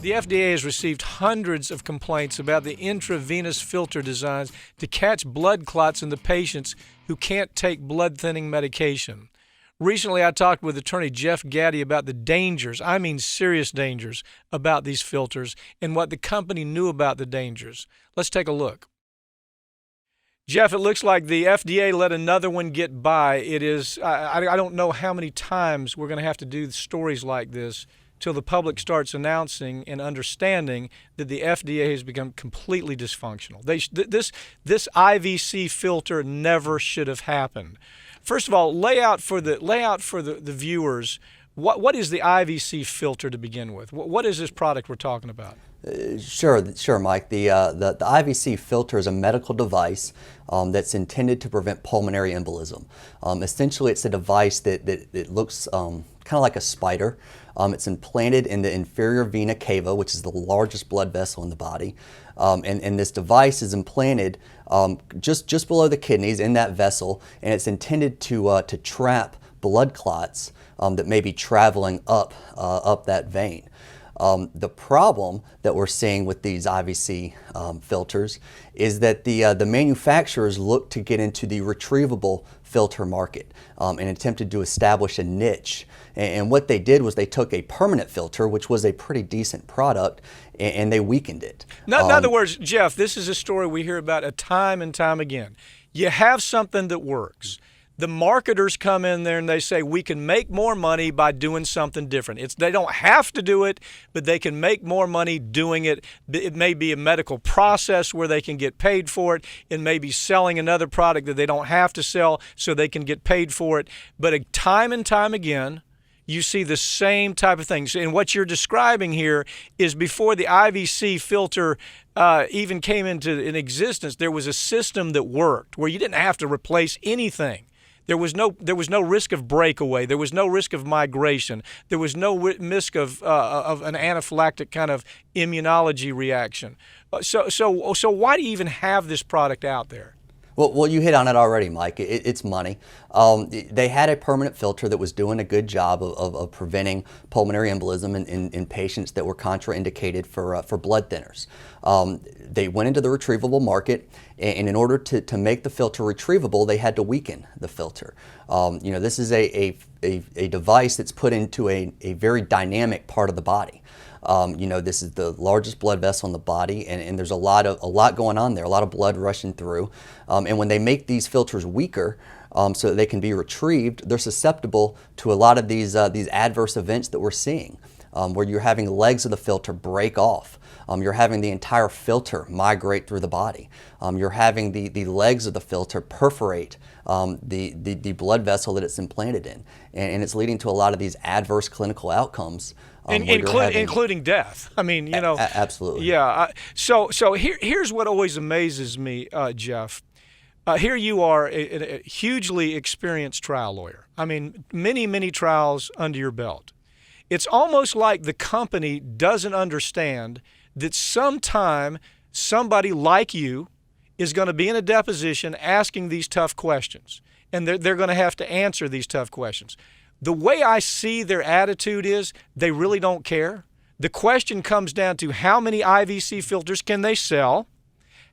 The FDA has received hundreds of complaints about the intravenous filter designs to catch blood clots in the patients who can't take blood-thinning medication. Recently, I talked with attorney Jeff Gaddy about the dangers, I mean serious dangers, about these filters and what the company knew about the dangers. Let's take a look. Jeff, it looks like the FDA let another one get by. It is, I don't know how many times we're going to have to do stories like this till the public starts announcing and understanding that the FDA has become completely dysfunctional. This IVC filter never should have happened. First of all, lay out for the viewers what is the IVC filter to begin with. What is this product we're talking about? Sure, Mike. The IVC filter is a medical device that's intended to prevent pulmonary embolism. Essentially, it's a device that looks kind of like a spider. It's implanted in the inferior vena cava, which is the largest blood vessel in the body. And this device is implanted just below the kidneys in that vessel, and it's intended to trap blood clots that may be traveling up that vein. The problem that we're seeing with these IVC filters is that the manufacturers look to get into the retrievable filter market and attempted to establish a niche. And what they did was they took a permanent filter, which was a pretty decent product, and they weakened it. In other words, Jeff, this is a story we hear about time and time again. You have something that works. The marketers come in there and they say, we can make more money by doing something different. They don't have to do it, but they can make more money doing it. It may be a medical process where they can get paid for it. It may be selling another product that they don't have to sell so they can get paid for it. But time and time again, you see the same type of things. And what you're describing here is before the IVC filter even came into existence, there was a system that worked where you didn't have to replace anything. There was no risk of breakaway. There was no risk of migration. There was no risk of an anaphylactic kind of immunology reaction. So why do you even have this product out there? Well, you hit on it already, Mike. It's money. They had a permanent filter that was doing a good job of preventing pulmonary embolism in patients that were contraindicated for blood thinners. They went into the retrievable market, and in order to make the filter retrievable, they had to weaken the filter. This is a device that's put into a very dynamic part of the body. This is the largest blood vessel in the body, and there's a lot going on there, a lot of blood rushing through. And when they make these filters weaker, so that they can be retrieved, they're susceptible to a lot of these adverse events that we're seeing, where you're having legs of the filter break off. You're having the entire filter migrate through the body. You're having the legs of the filter perforate the blood vessel that it's implanted in, and it's leading to a lot of these adverse clinical outcomes. Including death. I mean, absolutely. Yeah. So here's what always amazes me, Jeff. Here you are, a hugely experienced trial lawyer. I mean, many trials under your belt. It's almost like the company doesn't understand that sometime somebody like you is going to be in a deposition asking these tough questions, and they're going to have to answer these tough questions. The way I see their attitude is they really don't care. The question comes down to how many IVC filters can they sell?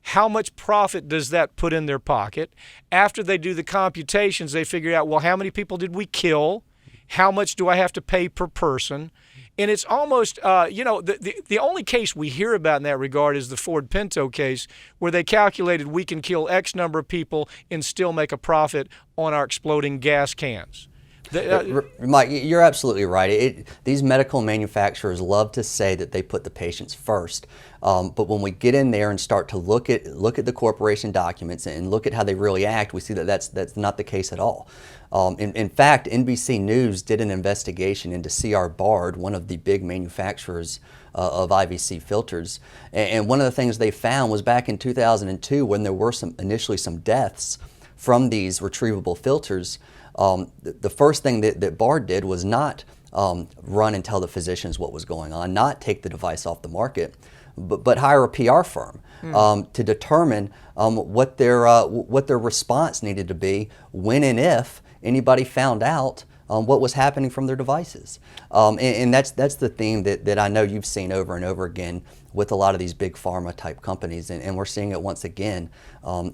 How much profit does that put in their pocket? After they do the computations, they figure out, well, how many people did we kill? How much do I have to pay per person? And it's almost, the only case we hear about in that regard is the Ford Pinto case, where they calculated we can kill X number of people and still make a profit on our exploding gas cans. Mike, you're absolutely right. These medical manufacturers love to say that they put the patients first, but when we get in there and start to look at the corporation documents and look at how they really act, we see that that's not the case at all. In fact, NBC News did an investigation into C.R. Bard, one of the big manufacturers of IVC filters, and one of the things they found was back in 2002, when there were initially some deaths from these retrievable filters. The first thing that Bard did was not run and tell the physicians what was going on, not take the device off the market, but hire a PR firm to determine what their response needed to be when and if anybody found out what was happening from their devices. And that's the theme that I know you've seen over and over again with a lot of these big pharma type companies, and we're seeing it once again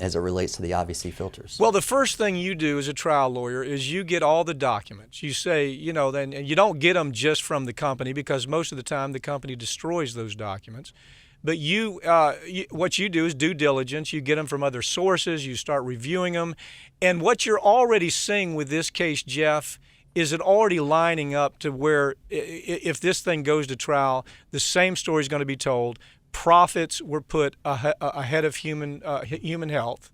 as it relates to the IVC filters. Well, the first thing you do as a trial lawyer is you get all the documents. You say, then you don't get them just from the company, because most of the time the company destroys those documents. But what you do is due diligence. You get them from other sources. You start reviewing them. And what you're already seeing with this case, Jeff, is it already lining up to where if this thing goes to trial, the same story is going to be told. Profits were put ahead of human health,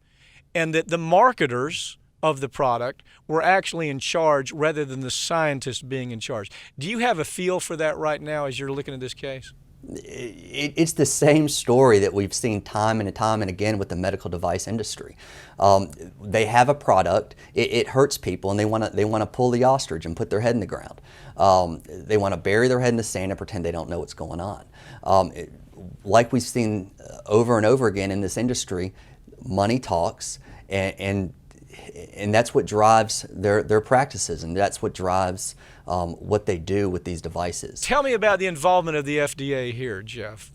and that the marketers of the product were actually in charge rather than the scientists being in charge. Do you have a feel for that right now as you're looking at this case? It's the same story that we've seen time and time and again with the medical device industry. They have a product, it hurts people, and they want to pull the ostrich and put their head in the ground. They want to bury their head in the sand and pretend they don't know what's going on. Like we've seen over and over again in this industry, money talks, and that's what drives their practices, and that's what drives what they do with these devices. Tell me about the involvement of the FDA here, Jeff.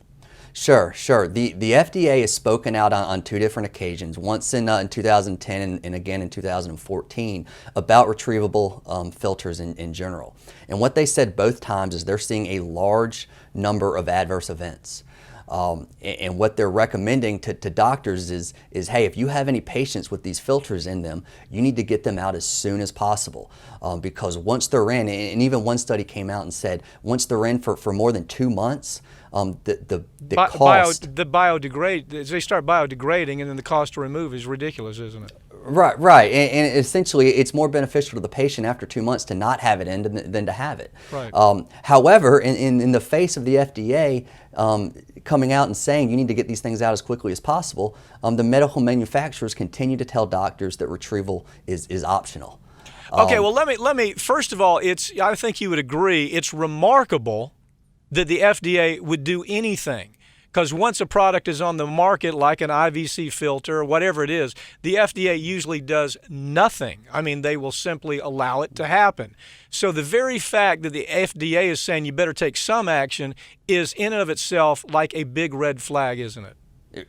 Sure. The FDA has spoken out on two different occasions, once in 2010 and again in 2014, about retrievable filters in general. And what they said both times is they're seeing a large number of adverse events. And what they're recommending to doctors is, hey, if you have any patients with these filters in them, you need to get them out as soon as possible. Because once they're in, and even one study came out and said, once they're in for more than 2 months, the cost... They start biodegrading, and then the cost to remove is ridiculous, isn't it? Right. And essentially, it's more beneficial to the patient after 2 months to not have it in than to have it. Right. However, in the face of the FDA coming out and saying you need to get these things out as quickly as possible, the medical manufacturers continue to tell doctors that retrieval is optional. Okay, well, let me first of all, I think you would agree, it's remarkable that the FDA would do anything. Because once a product is on the market, like an IVC filter or whatever it is, the FDA usually does nothing. I mean, they will simply allow it to happen. So the very fact that the FDA is saying you better take some action is in and of itself like a big red flag, isn't it?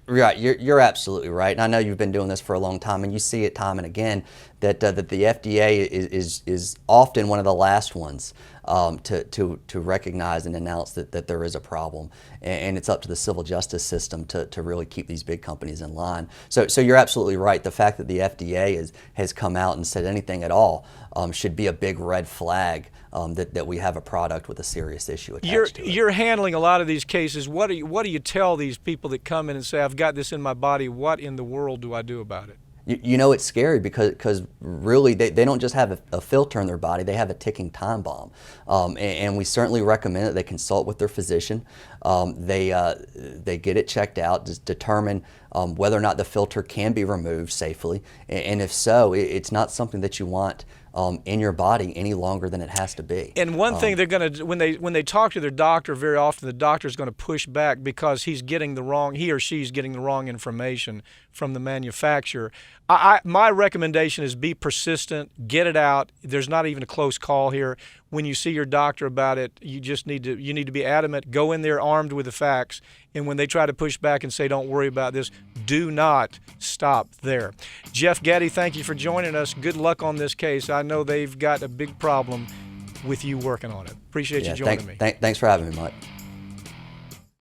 Right, you're absolutely right, and I know you've been doing this for a long time, and you see it time and again that the FDA is often one of the last ones to recognize and announce that there is a problem, and it's up to the civil justice system to really keep these big companies in line. So you're absolutely right. The fact that the FDA has come out and said anything at all should be a big red flag that we have a product with a serious issue attached to it. You're handling a lot of these cases. What do you tell these people that come in and say, I've got this in my body, what in the world do I do about it? You know, it's scary because really they don't just have a filter in their body, they have a ticking time bomb. And we certainly recommend that they consult with their physician. They get it checked out, just determine whether or not the filter can be removed safely. And if so, it's not something that you want in your body any longer than it has to be. And one thing they're going to, when they talk to their doctor, very often the doctor is going to push back because he or she's getting the wrong information from the manufacturer. My recommendation is be persistent, get it out. There's not even a close call here. When you see your doctor about it, you need to be adamant. Go in there armed with the facts, and when they try to push back and say, don't worry about this, do not stop there. Jeff Gaddy, thank you for joining us. Good luck on this case. I know they've got a big problem with you working on it. Appreciate you joining me. Thanks for having me, Mike.